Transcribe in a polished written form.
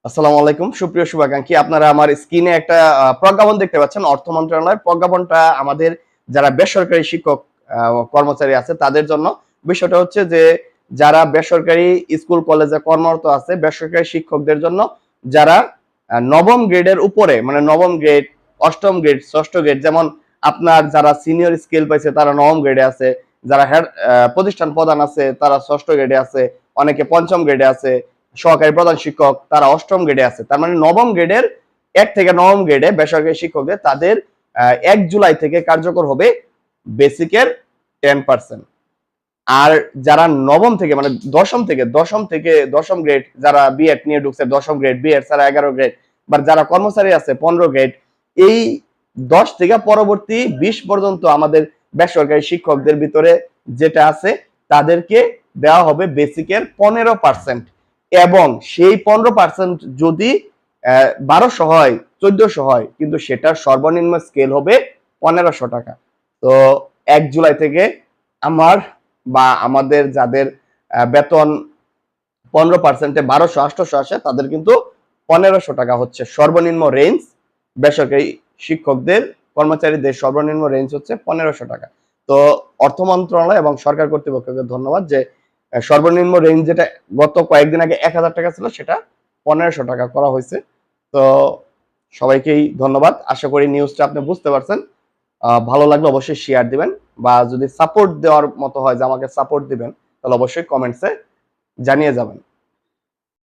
আসসালামু আলাইকুম সুপ্রিয় শুভাকাঙ্ক্ষী, আপনারা আমার স্ক্রিনে একটা প্রজ্ঞাপন দেখতে পাচ্ছেন। অর্থ মন্ত্রণালয়ের প্রজ্ঞাপনটা আমাদের যারা বেসরকারি শিক্ষক কর্মচারী আছে তাদের জন্য। বিষয়টা হচ্ছে যে যারা বেসরকারি স্কুল কলেজে কর্মরত আছে, বেসরকারি শিক্ষকদের জন্য, যারা নবম গ্রেডের উপরে, মানে নবম গ্রেড, অষ্টম গ্রেড, ষষ্ঠ গ্রেড, যেমন আপনার যারা সিনিয়র স্কেল পাইছে তারা নবম গ্রেডে আছে, যারা হেড প্রতিষ্ঠান প্রধান আছে তারা ষষ্ঠ গ্রেডে আছে, অনেকে পঞ্চম গ্রেডে আছে, সহকারী প্রধান শিক্ষক তারা অষ্টম গ্রেডে আছে। তার মানে নবম গ্রেডের 1 থেকে নবম গ্রেডে বেসরকারি শিক্ষকদের তাদের 1 জুলাই থেকে কার্যকর হবে বেসিকের 10%। আর যারা নবম থেকে, মানে দশম গ্রেড, যারা বিএড নিয়ে ঢুকছে, দশম গ্রেড, বিএড ছাড়া 11 গ্রেড, বা যারা কর্মচারী আছে 15 গ্রেড, এই 10 থেকে পরবর্তী 20 পর্যন্ত আমাদের বেসরকারি শিক্ষকদের ভিতরে যেটা আছে তাদেরকে দেওয়া হবে বেসিকের 15%। এবং সেই 15% যদি 1200 হয়, 1400 হয়, কিন্তু সেটার সর্বনিম্ন স্কেল হবে 1500 টাকা। তো 1 জুলাই থেকে আমার বা আমাদের যাদের বেতন 15%-এ 1200-800 আসে তাদের কিন্তু 1500 টাকা হচ্ছে সর্বনিম্ন রেঞ্জ। বেসরকারি শিক্ষকদের কর্মচারীদের সর্বনিম্ন রেঞ্জ হচ্ছে 1500 টাকা। তো অর্থ মন্ত্রণালয় এবং সরকার কর্তৃপক্ষকে ধন্যবাদ যে সর্বনিম্ন রেঞ্জ যেটা গত কয়েকদিন আগে 1000 টাকা ছিল সেটা 1500 টাকা করা হয়েছে। তো সবাইকেই ধন্যবাদ। আশা করি নিউজটা আপনি বুঝতে পারছেন। ভালো লাগলে অবশ্যই শেয়ার দিবেন, বা যদি সাপোর্ট দেওয়ার মতো হয় যে আমাকে সাপোর্ট দিবেন, তাহলে অবশ্যই কমেন্টসে জানিয়ে যাবেন।